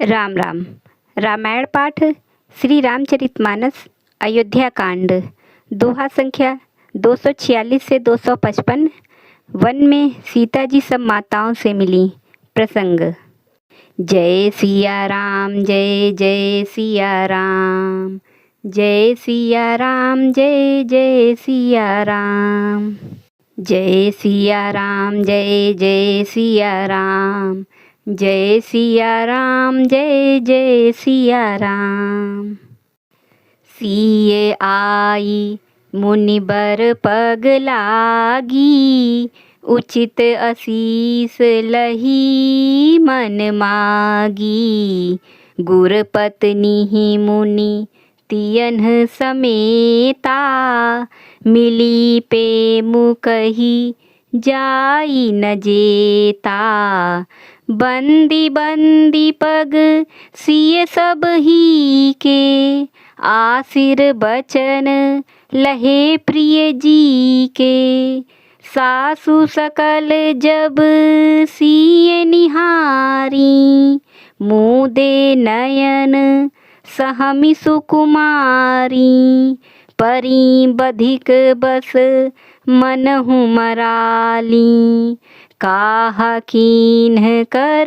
राम राम। रामायण पाठ श्री रामचरितमानस अयोध्या कांड। दोहा संख्या 246 से 255। वन में सीता जी सब माताओं से मिली। प्रसंग। जय सिया राम जय जय सिया राम, जय सिया राम जय जय सिया राम, जय सिया राम जय जय सिया राम, जय सिया राम जय जय सिया राम। सिए आई मुनिबर पग लागी, उचित असीस लही मन मागी। गुर पत्नी ही मुनि तियन समेता, मिली प्रेम कही जाई न जेता। बंदी बंदी पग सिए सब ही के, आसिर बचन लहे प्रिय जी के। सासु सकल जब सिए निहारी, मुदे नयन सहमि सुकुमारी। परी बधिक बस मनहु मराली, काहा कीन्ह कर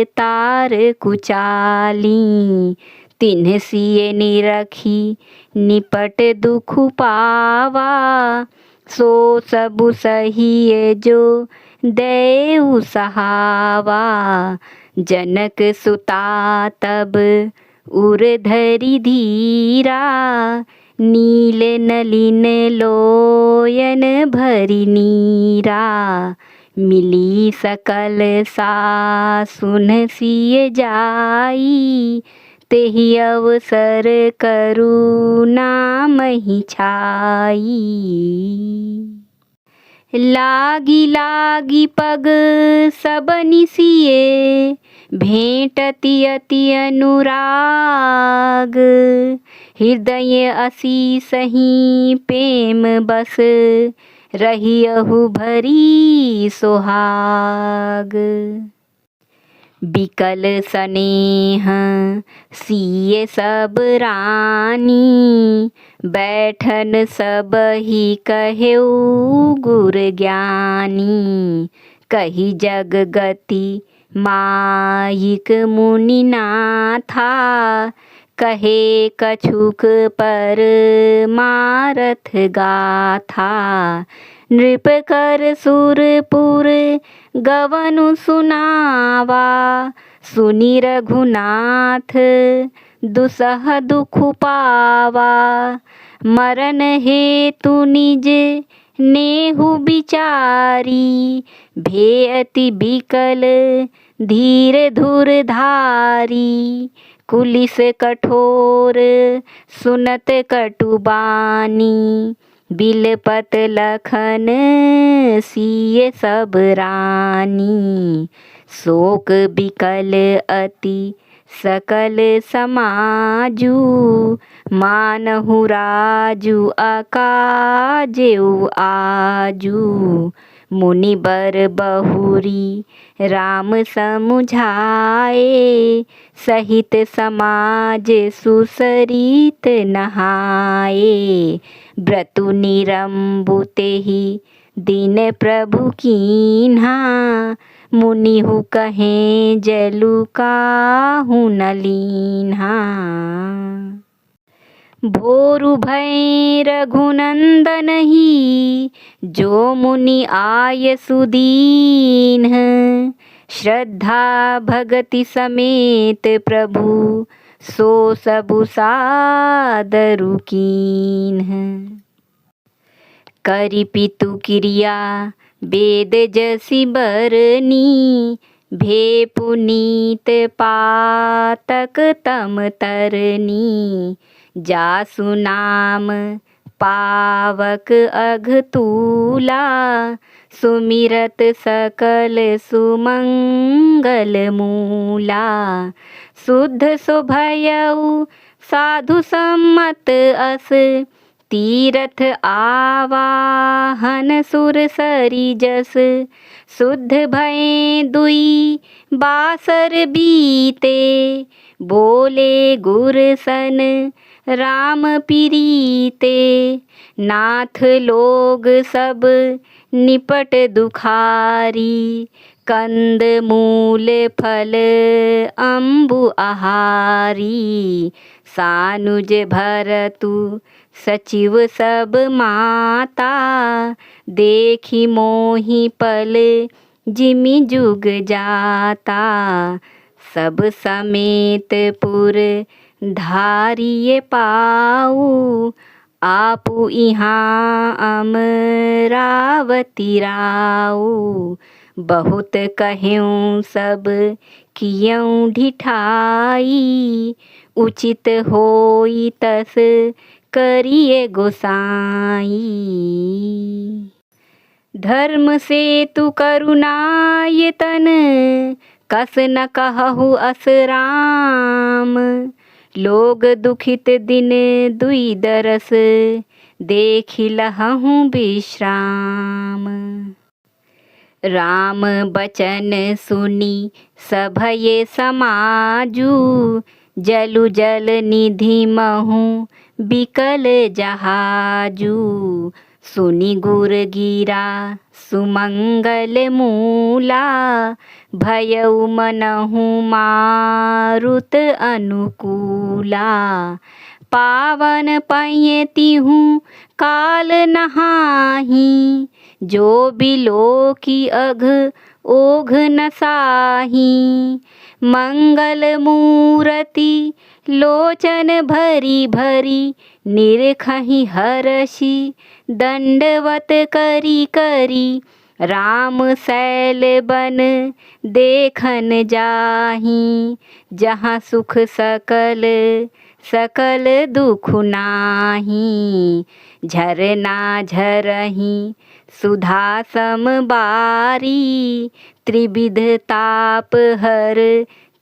तार कुचाली। तिन्ह सिए निरखी निपट दुख पावा, सो सबु सहिए जो देउ सहावा। जनक सुता तब उर धरि धीरा, नील नलिन लोयन भरि नीरा। मिली सकल सासुन सिय जाई, तेहि अवसर करुणा महि छाई। लागी लागी पग सबनि सिए, भेंटति अति अनुराग। हृदय असीस ही प्रेम बस, रहियहु भरी सोहाग। बिकल सनेह सिए सब रानी, बैठन सब ही कहेउ गुर ज्ञानी। कही जग गति माइक मुनि नाथा, कहे कछुक पर मारथ गाथा। नृप कर सुरपुर गवनु सुनावा, सुनि रघुनाथ दुसह दुख पावा। मरन हेतु निज नेहु बिचारी, भेअति बिकल धीर धुर धारी। कुलिस कठोर सुनत कटुबानी, बिलपत लखन सिए सब रानी। शोक बिकल अति सकल समाजु, मानहु राजु अकाजेउ आजु। मुनिबर बहुरी राम समुझाए, सहित समाज सुसरित नहाए। व्रतु निरंबु तेहि दिन प्रभु कीन्हा, मुनिहु कहें जलु काहू न लीन्हा। भोरु भय रघुनंदन ही, जो मुनि आय सुदीन्ह। श्रद्धा भगति समेत प्रभु, सो सबु सादरु कीन्ह। करि पितु क्रिया वेद जसि बरनी, भे पुनीत पातक तम तरनी। जासु नाम पावक अघतूला, सुमिरत सकल सुमंगल मूला। शुद्ध सो भयउ साधु सम्मत अस, तीरथ आवाहन सुर सरी जस, शुद्ध भये दुई बासर बीते। बोले गुर सन राम पीरीते, नाथ लोग सब निपट दुखारी। कंद मूल फल अम्बु आहारी, सानुज भरतु सचिव सब माता। देखी मोहि पल जिमि जुग जाता, सब समेत पुर धारिये पाऊ। आपु इहाँ अमरावती राऊ, बहुत कह्यूं सब कियऊं ढिठाई। उचित होई तस करिए गोसाई, धर्म सेतु करुणाय तन। कस न कहु अस राम, लोग दुखित दिन दुई दरस। देखि लहहुँ विश्राम। राम बचन सुनी सभये समाजू, जलु जल निधि महु बिकल जहाजू। सुनि गुर गिरा सुमंगल मूला, भयउ मनहु मारुत अनुकूला। पावन पये तिहु काल नहाही, जो बिलो की अघ ओघ न साही। मंगल मूरति लोचन भरी भरी, निरखहि हरषि दंडवत करी करी। राम सैल बन देखन जाहि, जहाँ सुख सकल सकल दुख नाही। झरना झरहि सुधा समबारी, त्रिविध ताप हर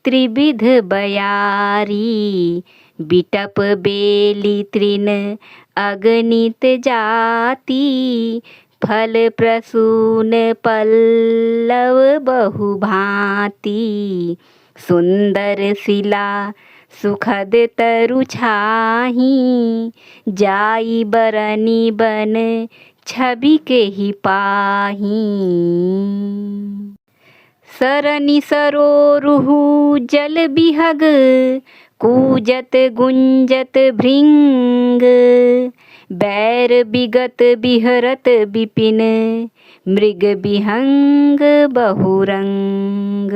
त्रिविध बयारी। बिटप बेली तृण अगणित जाति, फल प्रसून पल्लव बहु भांति। सुंदर शिला सुखद तरु छाही, जाई बरनी बन छवि के ही पाही। सरनि सरोरुहु जल बिहग, कूजत गुंजत भृंग। बैर बिगत बिहरत बिपिन, मृग बिहंग बहुरंग।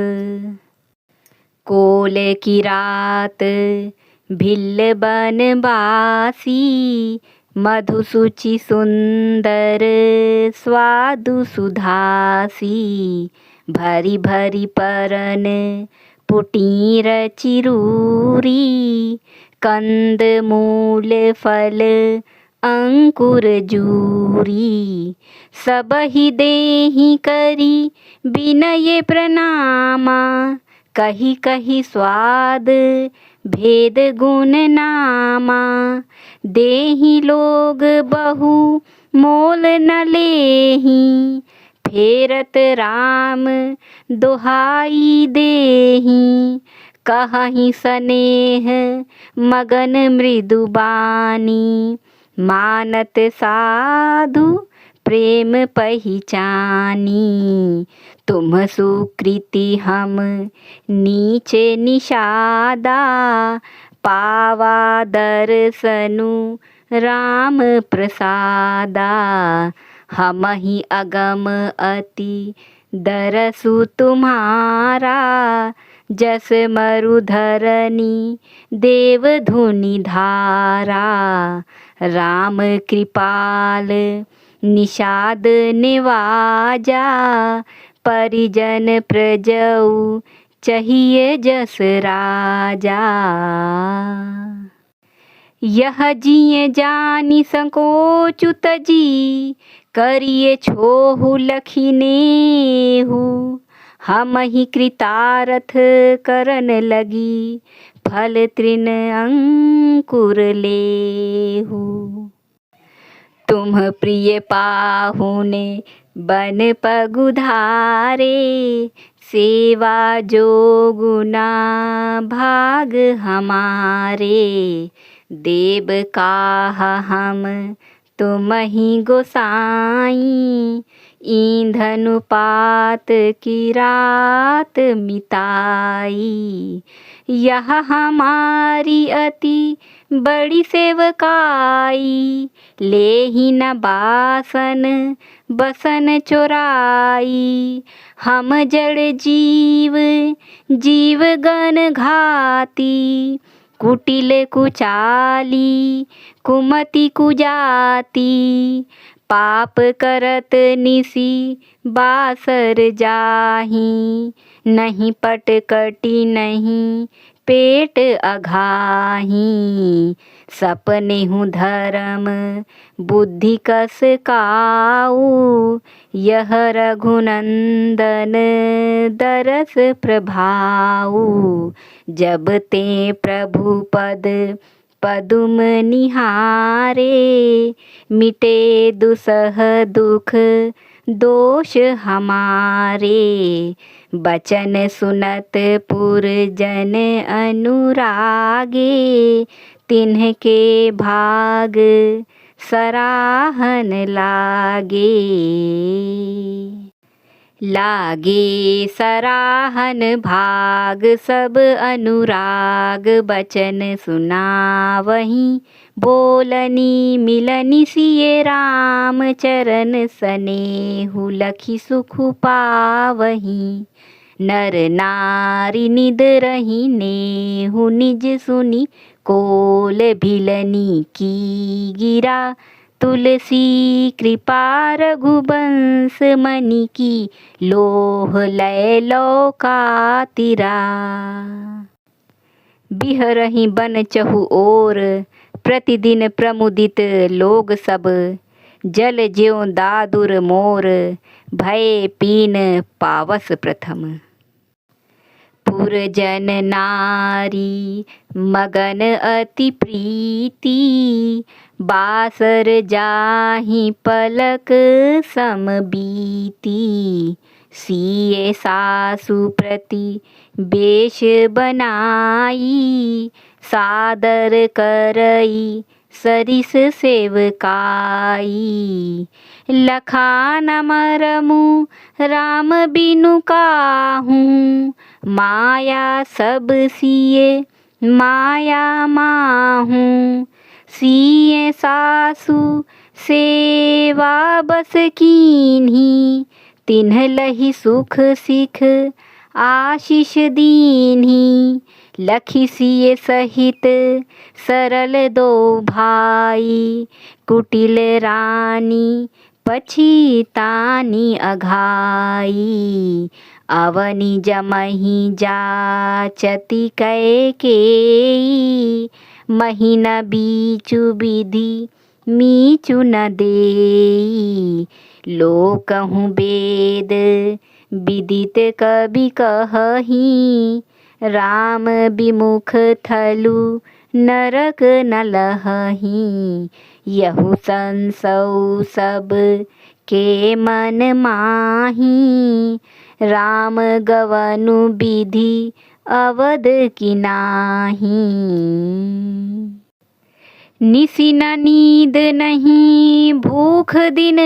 कोल की रात भिल्ल बनवासी, मधु सुचि सुंदर स्वादु सुधासी। भरी भरी परन पुटीर चिरूरी, कंद मूल फल अंकुर जूरी। सबहि देहि करी विनय प्रणामा, कही कही स्वाद भेद गुण नामा। देहि लोग बहु मोल न लेहि, फेरत राम दोहाई देहि। कहहि सनेह मगन मृदु बानी, मानत साधु प्रेम पहिचानी। तुम सुकृति हम नीचे निषादा, पावा दर्शनु राम प्रसादा। हमहि अगम अति दरसु तुम्हारा, जस मरुधरनी देव धुनि धारा। राम कृपाल निषाद निवाजा, परिजन प्रजऊ चाहिए जस राजा। यह जिये जानि संकोचु तजी, करिए छोहु लखिनेहु। हम ही कृतारथ करन लगी, फल तृण अंकुर लेहु। तुम प्रिय पाहुने बन पगुधारे, सेवा जो गुना भाग हमारे। देव काहा हम तुम ही गोसाई, ईंधन पात की रात मिताई। यह हमारी अति बड़ी सेवकाई, ले ही न बासन बसन चोराई। हम जड़ जीव जीव गण घाती, कुटिल कुचाली कुमति कुजाती। पाप करत निसी बासर जाही, नहीं पटकटी नहीं पेट अघाही। सपने हूँ धर्म बुद्धि कस काऊ, यह रघुनंदन दरस प्रभाऊ। जब ते प्रभु पद पदुम निहारे, मिटे दुसह दुख दोष हमारे। बचन सुनत पुरजन अनुरागे, तिन्हके भाग सराहन लागे। लागे सराहन भाग सब अनुराग, बचन सुनावहीं बोलनी मिलनी। सिए राम चरण सनेहु, लखी सुख पावहीं। नर नारी निद रही नेहु, निज सुनी कोल भिलनी की गिरा। तुलसी कृपा रघुबंश मनि की, लोह लय लौका तिरा। बिहरहि बन चहु ओर, प्रतिदिन प्रमुदित लोग सब। जल ज्यों दादुर मोर, भय पीन पावस प्रथम। पुरजन नारी मगन अति प्रीति, बासर जाहि पलक सम बीती। सिए सासु प्रति बेश बनाई, सादर करई सरिस सेवकाई। लखान मरमु राम बिनु काहूँ, माया सब सिए माया माहूँ। सिए सासु सेवा बस कीन्ही, तिन्ह लहि सुख सिख आशीष दीन्ही। लखी सिए सहित सरल दो भाई, कुटिल रानी पछितानी अघाई। अवनि जमहि जाचति कैकेयी, महीना बीचु विधि मीचु न देई। लोकहु वेद विदित कवि कहहीं, राम विमुख थलु नरक न लहहीं। यहु संसौ सब के मन माही, राम गवनु विधि अवध की नाही। निसी न नींद नहीं भूख दिन,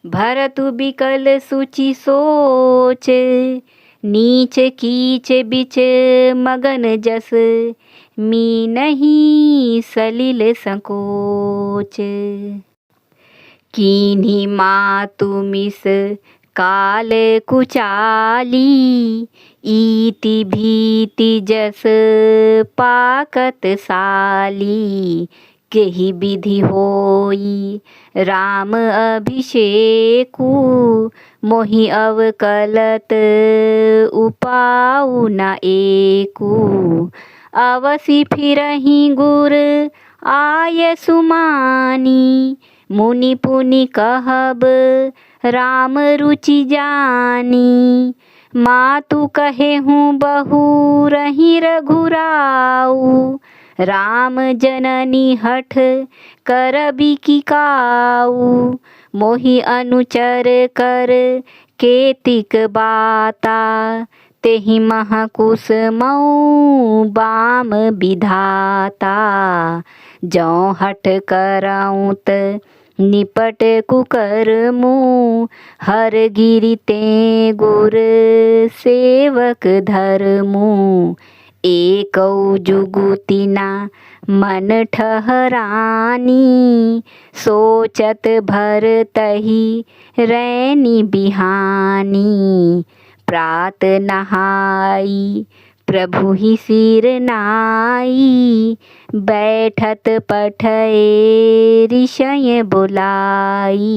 भरतु बिकल सुचि सोच। नीच कीच बिच मगन जस, मी नहीं सलिल संकोच। कीन्ही मातु मिस काल कुचाली, इति भीति जस पाकत साली। केहि विधि होई राम अभिषेकु, मोहि अवकलत उपाउ न एकु। अवसि फिरहि गुर आय सुमानी, मुनि पुनि कहब राम रुचि जानी। मातु कहेहूँ बहु रही रघुराऊ, राम जननी हठ करबी की काऊ, मोहि अनुचर कर केतिक बाता, तेहि महकुस मऊ बाम विधाता, जौ हठ करऊँ त निपट कुकर्मु, हर गिरि ते गुर सेवक धर्मु, एकौ जुगुतिना मन ठहरानी, सोचत भरतहि रैनी बिहानी, प्रात नहाई प्रभु ही सिर नाई, बैठत पठए ऋषय बुलाई,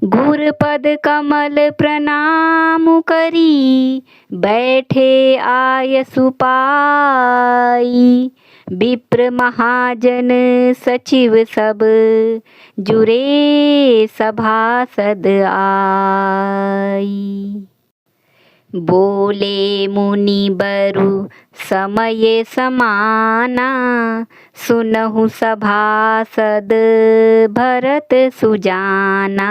गुरपद कमल प्रणाम करी, बैठे आय सुपाई, विप्र महाजन सचिव सब जुरे सभासद आई, बोले मुनि बरु समय समाना, सुनहु सभासद भरत सुजाना,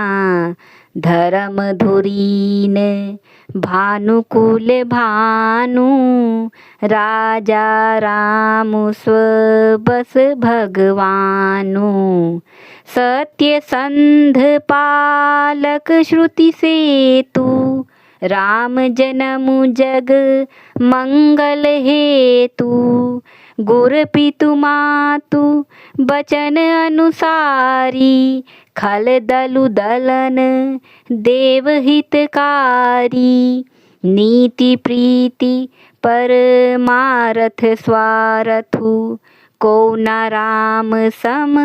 धर्म धुरीन भानुकुल भानु, राजा राम स्वबस भगवानु, सत्य संध पालक श्रुति सेतु, राम जनमु जग मंगल हेतु, गुर पितु मातु बचन अनुसारी, खल दलु दलन देव हितकारी, नीति प्रीति परमारथ स्वारथु, को न राम सम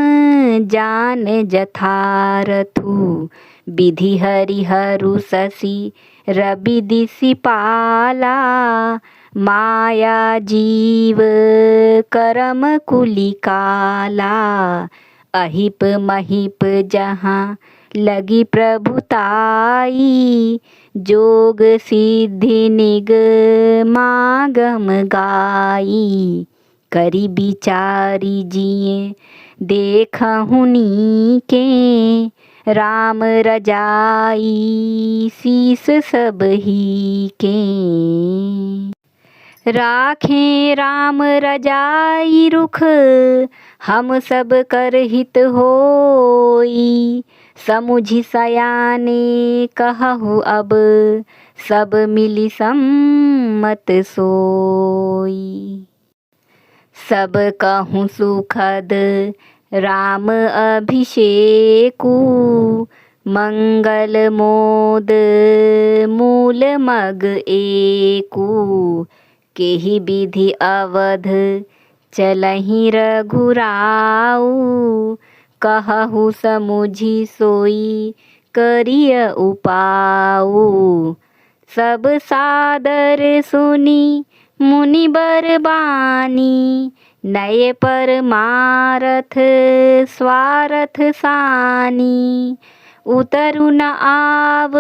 जान जथारथु, विधि हरिहरु शशि रवि दिसिपाला, माया जीव करम कुलिकाला, अहिप महिप जहाँ लगी प्रभुताई, जोग सिद्धि निगमागम गाई, करी बिचारी जिए देखहुँ नीके, राम रजाई शीस सब ही के, राखें राम रजाई रुख हम सब कर हित होई, समुझि सयाने कहु अब सब मिली सम्मत सोई, सब कहूँ सुखद राम अभिषेकु, मंगल मोद मूल मग एकु, केहि विधि अवध चलहि रघुराऊ, कहु समुझि सोई करिय उपाऊ, सब सादर सुनी मुनि बर बानी, नये परमारथ स्वारथ सानी, उतरु न आव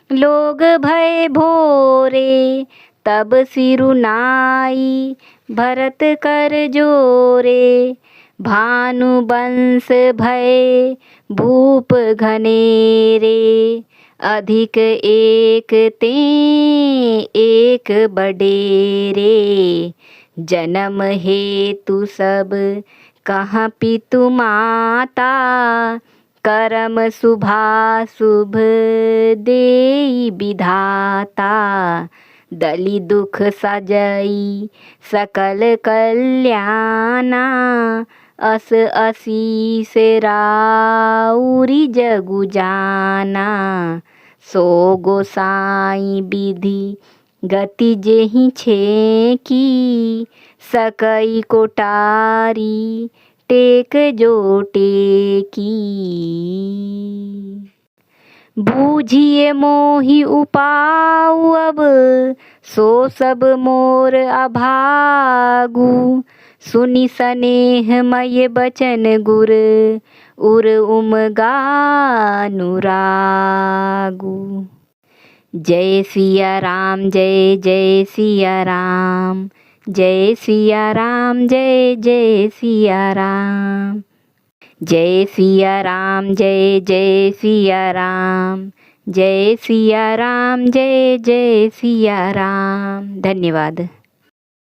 लोग भय भोरे, तब सिरु नाई भरत कर जोरे, भानु बंस भय भूप घनेरे, अधिक एक ते एक बडेरे, जन्म हेतु सब कहाँ पितु माता, करम शुभाशुभ देई विधाता, दलि दुख सजई सकल कल्याणा, अस असीस राउरी जगु जाना, सो गोसाई विधि गति जेहि छेकी, सकई कोटारी टेक जो टेकी, बूझिए मोहि उपाऊ अब सो सब मोर अभागु, सुनि स्नेह मय बचन गुर उर उमगा अनुरागु। जय सिया राम, जय जय सिया राम, जय सिया राम, जय जय सिया राम। जय सिया राम, जय जय सिया राम। जय सिया राम, जय जय सिया राम। धन्यवाद।